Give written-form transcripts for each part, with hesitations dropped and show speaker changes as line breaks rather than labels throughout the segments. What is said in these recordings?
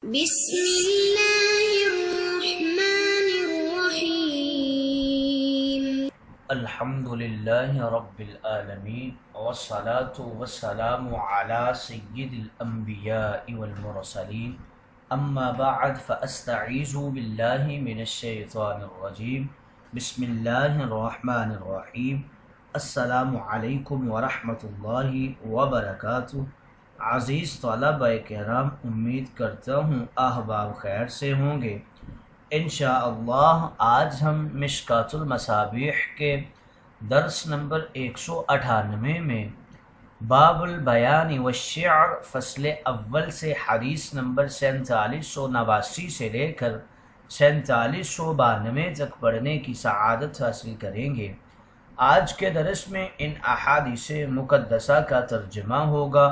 بسم اللہ الرحمن الرحیم
الحمدللہ رب العالمین والصلاة والسلام علی سید الانبیاء والمرسلین اما بعد فاستعیذ باللہ من الشیطان الرجیم بسم اللہ الرحمن الرحیم السلام علیکم ورحمۃ اللہ وبرکاتہ۔ عزیز طلبہ کرام، امید کرتا ہوں احباب خیر سے ہوں گے۔ انشاءاللہ آج ہم مشکوٰۃ المصابیح کے درس نمبر 198 میں باب البیان والشعر فصل اول سے حدیث نمبر 4789 سے لے کر 4792 تک پڑھنے کی سعادت حاصل کریں گے۔ آج کے درس میں ان احادیث مقدسہ کا ترجمہ ہوگا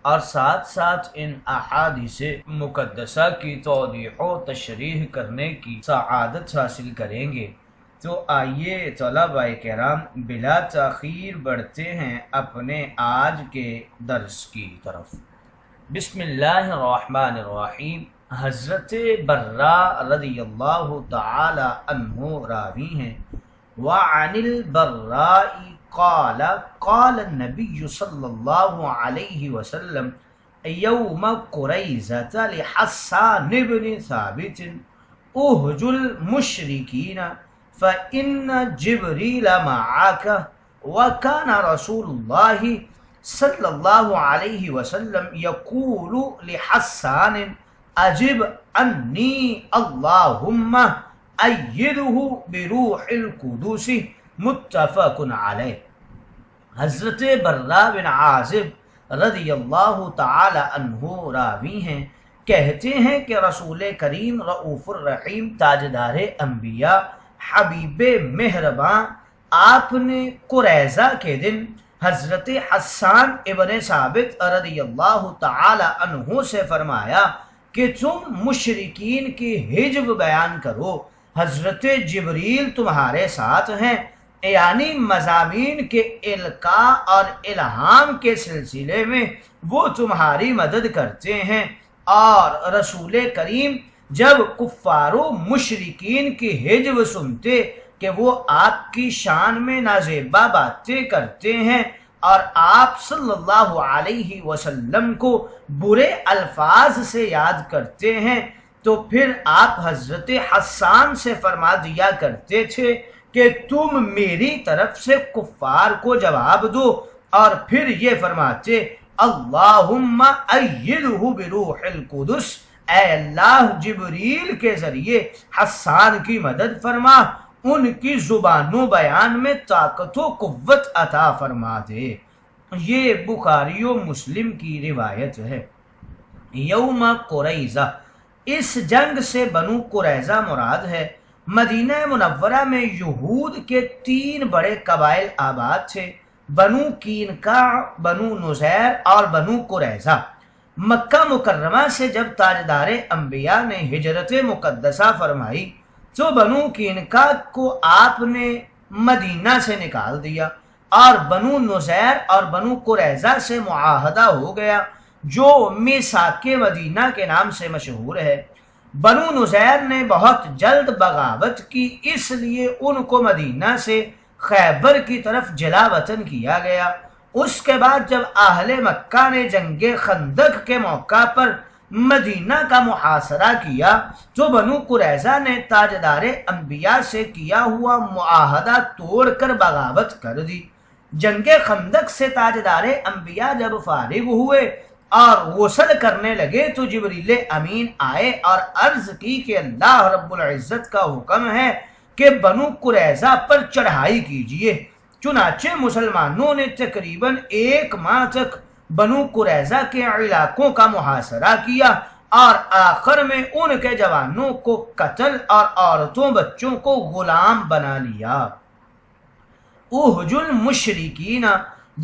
اور ساتھ ساتھ ان احادیث مقدسہ کی توضیح و تشریح کرنے کی سعادت حاصل کریں گے۔ تو آئیے طلبہ کرام بلا تاخیر بڑھتے ہیں اپنے آج کے درس کی طرف۔ بسم اللہ الرحمن الرحیم۔ حضرت برا رضی اللہ تعالی عنہ راوی ہیں۔ وعن البراء قال قال النبي صلى الله عليه وسلم يوم قريظة لحسان بن ثابت اهج المشركين فإن جبريل معك، وكان رسول الله صلى الله عليه وسلم يقول لحسان أجب عني اللهم أيده بروح القدس، متفق علیہ۔ حضرت برا بن عازب رضی اللہ تعالی عنہ راوی ہیں، کہتے ہیں کہ رسول کریم رؤوف الرحیم تاجدار انبیاء حبیب مہرباں آپ نے قریظہ کے دن حضرت حسان ابن ثابت رضی اللہ تعالی عنہ سے فرمایا کہ تم مشرکین کی حجب بیان کرو، حضرت جبریل تمہارے ساتھ ہیں، یعنی مضامین کے القاء اور الہام کے سلسلے میں وہ تمہاری مدد کرتے ہیں۔ اور رسول کریم جب کفار و مشرکین کی حجب سنتے کہ وہ آپ کی شان میں نازیبا باتیں کرتے ہیں اور آپ صلی اللہ علیہ وسلم کو برے الفاظ سے یاد کرتے ہیں، تو پھر آپ حضرت حسان سے فرما دیا کرتے تھے کہ تم میری طرف سے کفار کو جواب دو، اور پھر یہ فرماتے اللہم ایدہ بروح القدس، اے اللہ جبریل کے ذریعے حسان کی مدد فرما، ان کی زبان و بیان میں طاقت و قوت عطا فرما دے۔ یہ بخاری و مسلم کی روایت ہے۔ یوم قریظہ، اس جنگ سے بنو قریظہ مراد ہے۔ مدینہ منورہ میں یہود کے 3 بڑے قبائل آباد تھے، بنو قینقاع، بنو نذیر اور بنو قریظہ۔ مکہ مکرمہ سے جب تاجدار انبیاء نے ہجرت مقدسہ فرمائی تو بنو قینقاع کو آپ نے مدینہ سے نکال دیا اور بنو نذیر اور بنو قریظہ سے معاہدہ ہو گیا جو میثاق مدینہ کے نام سے مشہور ہے۔ بنو نذیر نے بہت جلد بغاوت کی، اس لیے ان کو مدینہ سے خیبر کی طرف جلا وطن کیا گیا۔ اس کے بعد جب اہل مکہ نے جنگ خندق کے موقع پر مدینہ کا محاصرہ کیا تو بنو قریظہ نے تاجدار انبیاء سے کیا ہوا معاہدہ توڑ کر بغاوت کر دی۔ جنگ خندق سے تاجدار انبیاء جب فارغ ہوئے اور غسل کرنے لگے تو جبریل امین آئے اور عرض کی کہ اللہ رب العزت کا حکم ہے کہ بنو قریظہ پر چڑھائی کیجئے۔ چنانچہ مسلمانوں نے تقریباً 1 ماہ تک بنو قریظہ کے علاقوں کا محاصرہ کیا اور آخر میں ان کے جوانوں کو قتل اور عورتوں بچوں کو غلام بنا لیا۔ احج المشرکین،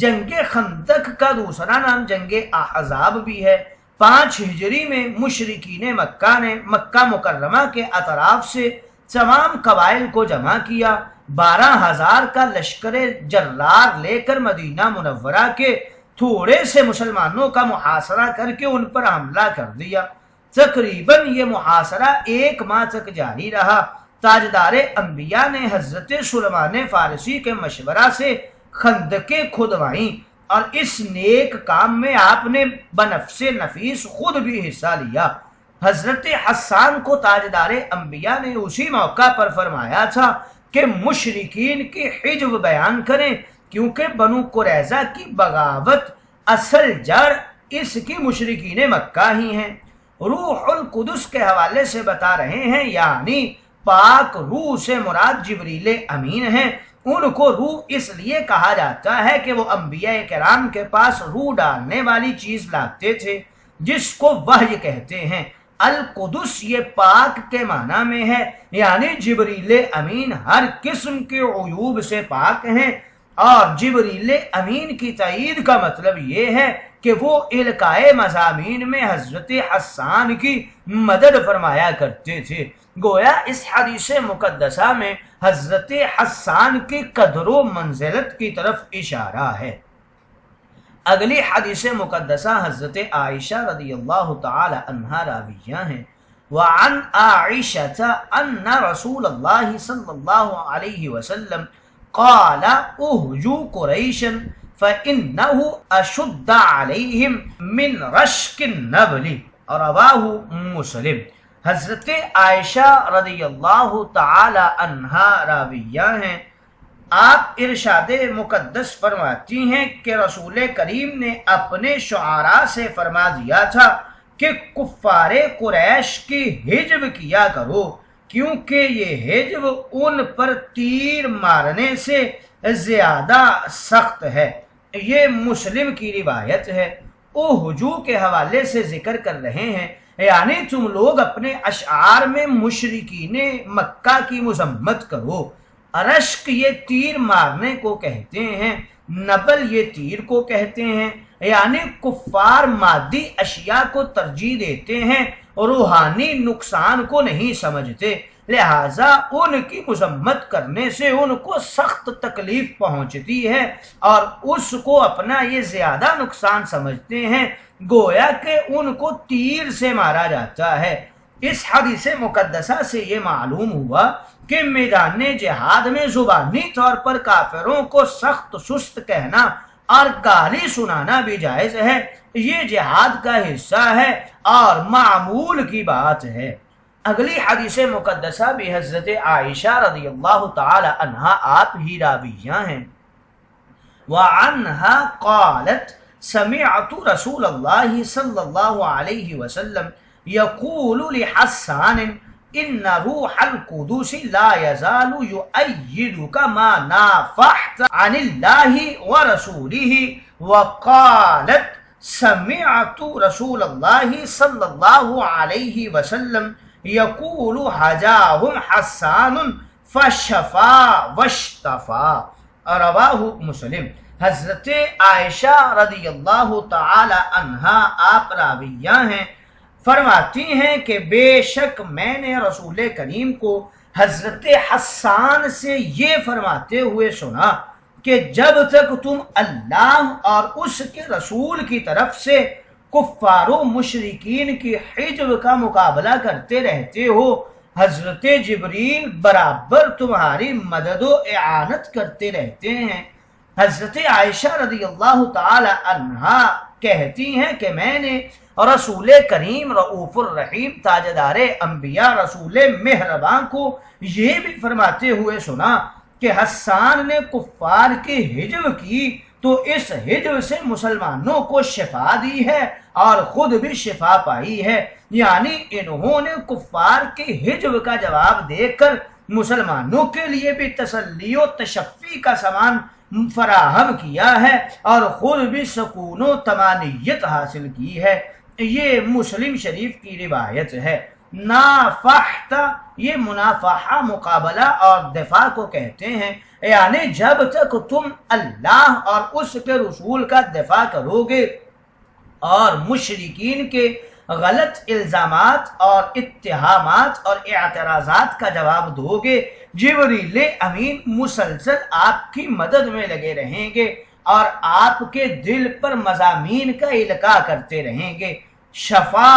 جنگ خندق کا دوسرا نام جنگ احزاب بھی ہے۔ 5 ہجری میں مشرکین مکہ نے مکہ مکرمہ کے اطراف سے تمام قبائل کو جمع کیا، 12,000 کا لشکر جرار لے کر مدینہ منورہ کے تھوڑے سے مسلمانوں کا محاصرہ کر کے ان پر حملہ کر دیا۔ تقریباً یہ محاصرہ 1 ماہ تک جاری رہا۔ تاجدار انبیاء نے حضرت سلیمان فارسی کے مشورہ سے خندقیں کھدوائیں اور اس نیک کام میں آپ نے بنفس نفیس خود بھی حصہ لیا۔ حضرت حسان کو تاجدار انبیاء نے اسی موقع پر فرمایا تھا کہ مشرکین کی حجب بیان کریں، کیونکہ بنو قریظہ کی بغاوت اصل جڑ اس کی مشرکین مکہ ہی ہیں۔ روح القدس کے حوالے سے بتا رہے ہیں، یعنی پاک روح سے مراد جبریل امین ہیں۔ ان کو روح اس لیے کہا جاتا ہے کہ وہ انبیاء کرام کے پاس روح ڈالنے والی چیز لاتے تھے، جس کو وحی کہتے ہیں۔ القدس یہ پاک کے معنی میں ہے، یعنی جبریل امین ہر قسم کے عیوب سے پاک ہیں، اور جبریل امین کی تائید کا مطلب یہ ہے کہ وہ القائے مضامین میں حضرت حسان کی مدد فرمایا کرتے تھے۔ گویا اس حدیث مقدسہ میں حضرت حسان کی قدر و منزلت کی طرف اشارہ ہے۔ اگلی حدیث مقدسہ حضرت عائشہ رضی اللہ تعالی عنہا راویہ ہیں۔ وعن عائشہ ان رسول اللہ صلی اللہ علیہ وسلم قال اہجو قریشا فإنه اشد علیہم من رشک النبل، رواہ مسلم۔ حضرت عائشہ رضی اللہ تعالی عنہا راویہ ہیں، آپ ارشاد مقدس فرماتی ہیں کہ رسول کریم نے اپنے شعراء سے فرما دیا تھا کہ کفار قریش کی حجب کیا کرو، کیونکہ یہ حجب ان پر تیر مارنے سے زیادہ سخت ہے۔ یہ مسلم کی روایت ہے۔ اہجو کے حوالے سے ذکر کر رہے ہیں، یعنی تم لوگ اپنے اشعار میں مشرکین مکہ کی مذمت کرو۔ رشک یہ تیر مارنے کو کہتے ہیں، نبل یہ تیر کو کہتے ہیں، یعنی کفار مادی اشیاء کو ترجیح دیتے ہیں، روحانی نقصان کو نہیں سمجھتے، لہٰذا ان کی مذمت کرنے سے ان کو سخت تکلیف پہنچتی ہے اور اس کو اپنا یہ زیادہ نقصان سمجھتے ہیں، گویا کہ ان کو تیر سے مارا جاتا ہے۔ اس حدیث مقدسہ سے یہ معلوم ہوا کہ میدان جہاد میں زبانی طور پر کافروں کو سخت سست کہنا اور گالی سنانا بھی جائز ہے، یہ جہاد کا حصہ ہے اور معمول کی بات ہے۔ اگلی حدیث مقدسہ بھی حضرت عائشہ رضی اللہ تعالی عنہا آپ ہی راویہ ہیں۔ وعنها قالت سمعت رسول اللہ صلی اللہ علیہ وسلم یقول لحسان ان روح القدس لا يزال يؤيدك ما نافحت عن الله ورسوله وقالت سمعت رسول الله صلى الله عليه وسلم یقول حجاهم حسان فشفا واشتفا، رواہ مسلم۔ حضرت عائشہ رضی اللہ تعالی عنہا آپ راویہ ہیں، فرماتی ہیں کہ بے شک میں نے رسول کریم کو حضرت حسان سے یہ فرماتے ہوئے سنا کہ جب تک تم اللہ اور اس کے رسول کی طرف سے کفار و مشرکین کی حجب کا مقابلہ کرتے رہتے ہو، حضرت جبریل برابر تمہاری مدد و اعانت کرتے رہتے ہیں۔ حضرت عائشہ رضی اللہ تعالی عنہا کہتی ہیں کہ میں نے رسول کریم رؤوف الرحیم تاجدار انبیاء رسول مہرباں کو یہ بھی فرماتے ہوئے سنا کہ حسان نے کفار کی حجب کی تو اس حجب سے مسلمانوں کو شفا دی ہے اور خود بھی شفا پائی ہے، یعنی انہوں نے کفار کی حجب کا جواب دے کر مسلمانوں کے لیے بھی تسلی و تشفی کا سامان فراہم کیا ہے اور خود بھی سکون و طمانینت حاصل کی ہے۔ یہ مسلم شریف کی روایت ہے۔ نافحت یہ منافحہ مقابلہ اور دفاع کو کہتے ہیں، یعنی جب تک تم اللہ اور اس کے رسول کا دفاع کرو گے اور مشرکین کے غلط الزامات اور اتہامات اور اعتراضات کا جواب دو گے، جبریل امین مسلسل آپ کی مدد میں لگے رہیں گے اور آپ کے دل پر مضامین کا القاء کرتے رہیں گے۔ شفا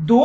2